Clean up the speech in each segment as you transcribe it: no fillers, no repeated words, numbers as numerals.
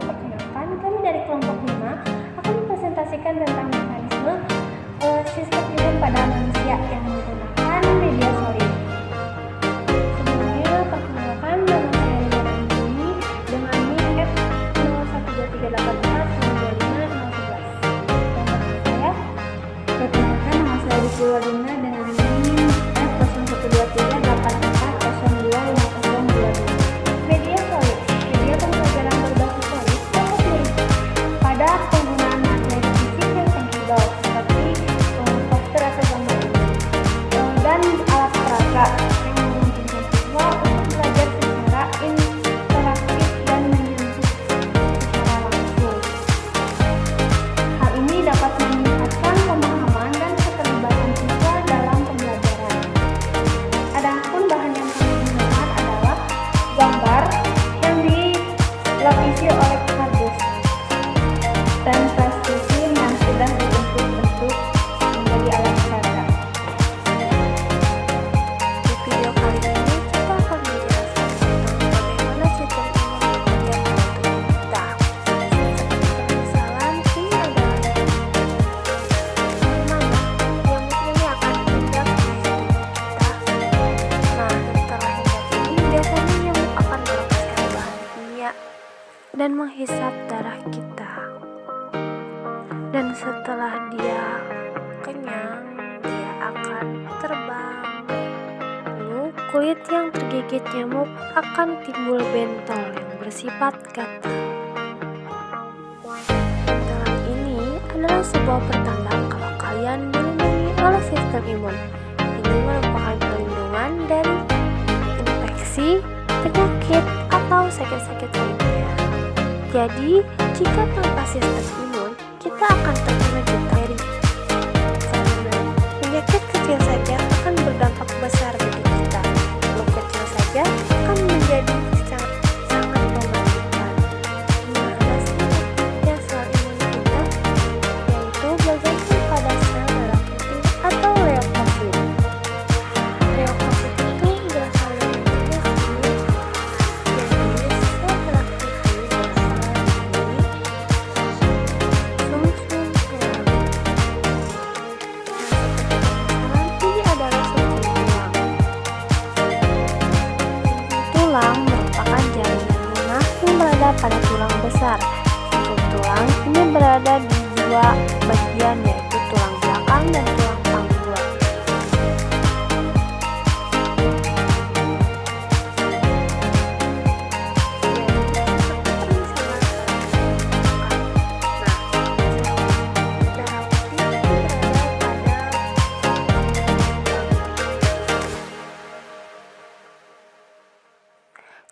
perkenalkan, kami dari kelompok 5 akan mempresentasikan tentang mekanisme sistem imun pada manusia yang menggunakan media solid. Sebelumnya, perkenalkan, nama saya Lina Anjani dengan NIK F012384925011. Saya perkenalkan, nama saya Rizky Wardina dengan NIK F01238484025022. Media solid, media pembelajaran berbasis solid dapat meliputi pada penggunaan materi fisik yang tangible seperti poster atau gambar dan alat peraga yang memungkinkan siswa untuk belajar secara interaktif dan menyentuh secara langsung. Hal ini dapat meningkatkan pemahaman dan keterlibatan siswa dalam pembelajaran. Adapun bahan yang kami gunakan adalah gambar yang dilapisi oleh kardus dan plastisin yang sudah dibentuk-bentuk menjadi alat peraga. Di video kali ini kita akan menjelaskan tentang bagaimana sistem imun bekerja pada tubuh kita. Seperti permisalan, ini adalah bagaimana nyamuk ini akan hinggap di tubuh kita. Nah, setelah hinggap ini, biasanya nyamuk akan melepaskan bahan kimia dan menghisap darah kita. Dan setelah dia kenyang, dia akan terbang. Lalu, kulit yang tergigit nyamuk akan timbul bentol yang bersifat gatal. Bentolan ini adalah sebuah pertanda kalau kalian dilindungi oleh sistem imun. Ini merupakan perlindungan dari infeksi, penyakit, atau sakit-sakit lainnya. Jadi, jika tanpa sistem imun, kita akan terkena difteri. Karena penyakit kecil saja akan berdampak besar bagi kita. Flu kecil saja akan menjadi sangat mematikan. Nah, dasarnya sel imun kita yaitu bergantung pada sel darah putih atau leukosit. Leukosit itu berasal dari sini. Jadi, sel darah putih berasal dari sumsum tulang. Nah, seperti ini adalah sumsum tulang. Sumsum tulang merupakan jaringan lunak yang berada pada tulang besar. Sumsum tulang ini berada di dua bagian, yaitu tulang belakang dan tulang panggul.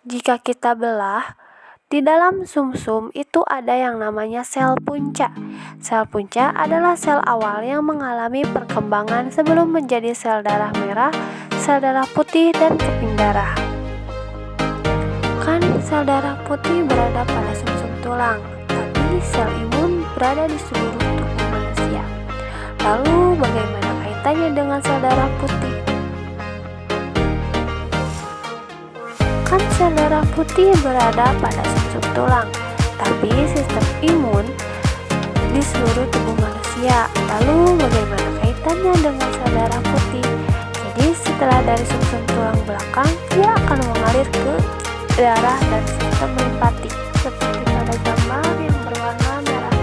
Jika kita belah, di dalam sumsum itu ada yang namanya sel punca. Sel punca adalah sel awal yang mengalami perkembangan sebelum menjadi sel darah merah, sel darah putih, dan keping darah. Kan sel darah putih berada pada sumsum tulang, tapi sel imun berada di seluruh tubuh manusia. Lalu bagaimana kaitannya dengan sel darah putih? Kan sel darah putih berada pada sumsum tulang, tapi sistem imun di seluruh tubuh manusia. Lalu bagaimana kaitannya dengan sel darah putih? Jadi setelah dari sumsum tulang belakang, dia akan mengalir ke darah dan sistem limpatik seperti pada gambar yang berwarna merah.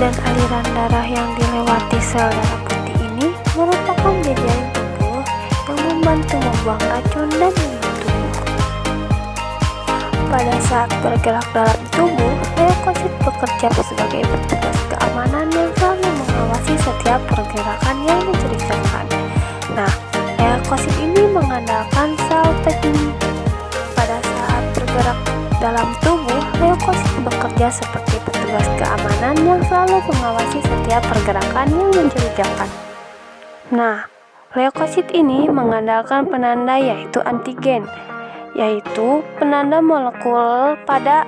Dan aliran darah yang dilewati sel darah putih ini merupakan jejaring tubuh yang membantu membuang racun dan membunuh tubuh. Pada saat bergerak dalam tubuh, leukosit bekerja sebagai petugas keamanan yang selalu mengawasi setiap pergerakan yang mencurigakan. Nah, leukosit ini mengandalkan sel penting. Pada saat bergerak dalam tubuh, leukosit bekerja seperti petugas keamanan yang selalu mengawasi setiap pergerakan yang mencurigakan. Nah, leukosit ini mengandalkan penanda yaitu antigen, yaitu penanda molekul pada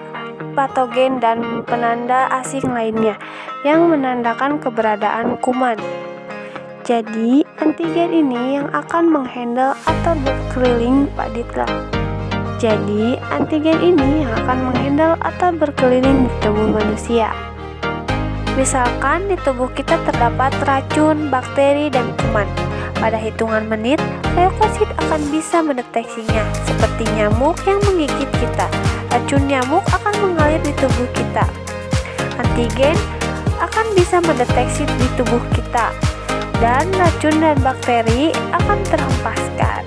patogen, dan penanda asing lainnya yang menandakan keberadaan kuman. Jadi, antigen ini yang akan menghandle atau berkeliling di tubuh manusia. Misalkan di tubuh kita terdapat racun, bakteri, dan kuman. Pada hitungan menit, leukosit akan bisa mendeteksinya, seperti nyamuk yang menggigit kita. Racun nyamuk akan mengalir di tubuh kita. Antigen akan bisa mendeteksi di tubuh kita, dan racun dan bakteri akan terhempaskan.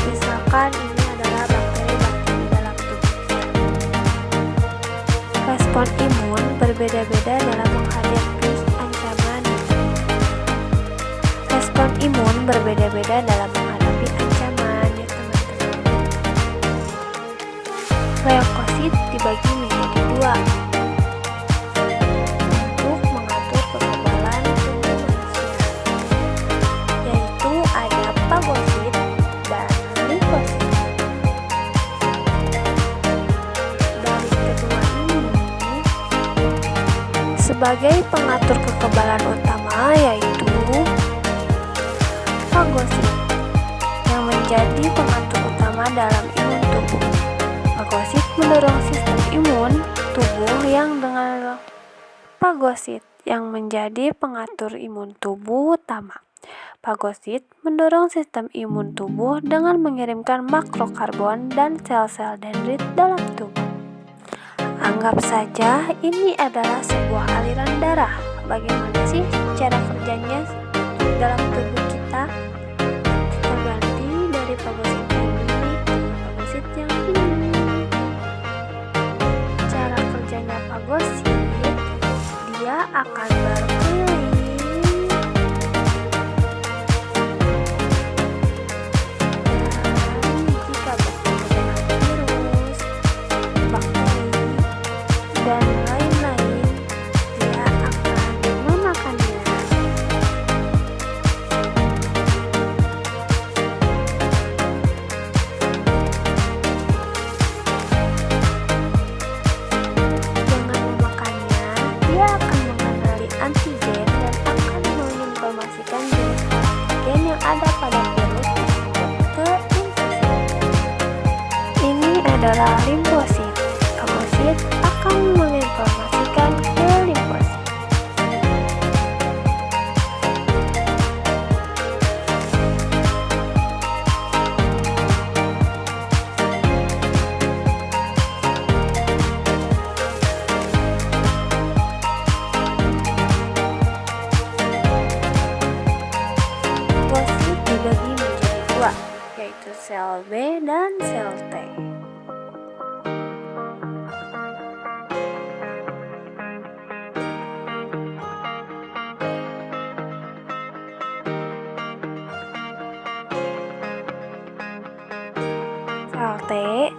Misalkan ini adalah bakteri-bakteri dalam tubuh kita. Respon imun berbeda-beda dalam menghadapi ancaman. Respon imun berbeda-beda dalam menghadapi ancaman, ya teman-teman. Leukosit dibagi menjadi dua untuk mengatur kekebalan tubuh manusia, yaitu ada fagosit dan limfosit. Dari kedua ini, sebagai pengatur kekebalan utama yaitu fagosit yang menjadi pengatur utama dalam imun tubuh. Fagosit mendorong sistem imun tubuh Fagosit yang menjadi pengatur imun tubuh utama. Fagosit mendorong sistem imun tubuh dengan mengirimkan makrokarbon dan sel-sel dendrit dalam tubuh. Anggap saja ini adalah sebuah aliran darah. Bagaimana sih cara kerjanya dalam tubuh kita? Kita ganti dari fagosit ini ke fagosit yang ini. Cara kerjanya fagosit, dia akan berkeliling dan jika bertemu dengan virus, bakteri, dan lain-lain, dia akan memakannya. Dengan memakannya, dia akan mengenali antigen dan akan menginformasikan jenis antigen yang ada pada virus tersebut ke limfosit. Ini adalah limfosit. Fagosit akan menginformasikan ke limfosit. Fagosit dibagi menjadi dua, yaitu sel B dan sel T. Sel T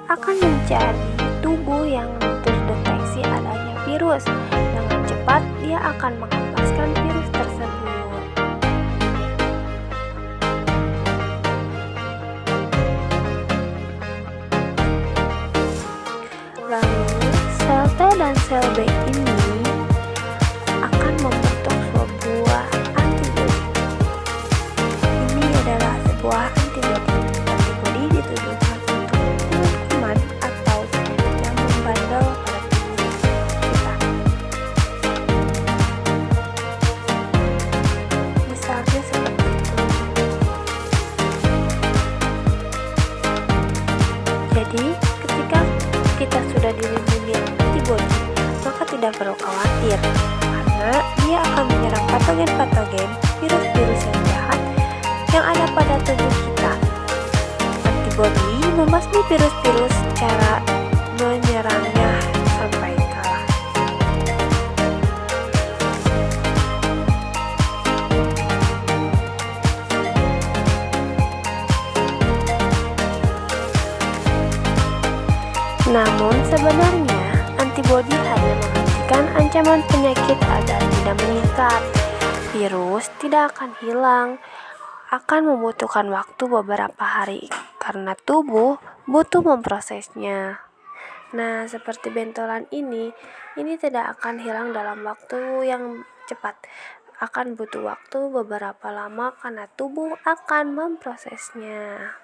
akan mencari tubuh yang terdeteksi adanya virus. Dengan cepat, dia akan menghempaskan virus tersebut. Lalu, sel T dan sel B ini akan membentuk sebuah antibodi. Ini adalah sebuah antibodi. Antibodi ditujukan untuk membunuh kuman atau yang membandel pada tubuh kita. Misalnya seperti itu. Jadi, ketika kita sudah dilindungi antibodi, maka tidak perlu khawatir, karena dia akan menyerang patogen-patogen, virus-virus yang jahat yang ada pada tubuh kita. Antibodi membasmi virus-virus cara menyerangnya sampai kalah. Namun sebenarnya antibodi hanya menghentikan ancaman penyakit agar tidak meningkat. Virus tidak akan hilang, akan membutuhkan waktu beberapa hari karena tubuh butuh memprosesnya. Nah, seperti bentolan ini tidak akan hilang dalam waktu yang cepat. Akan butuh waktu beberapa lama karena tubuh akan memprosesnya.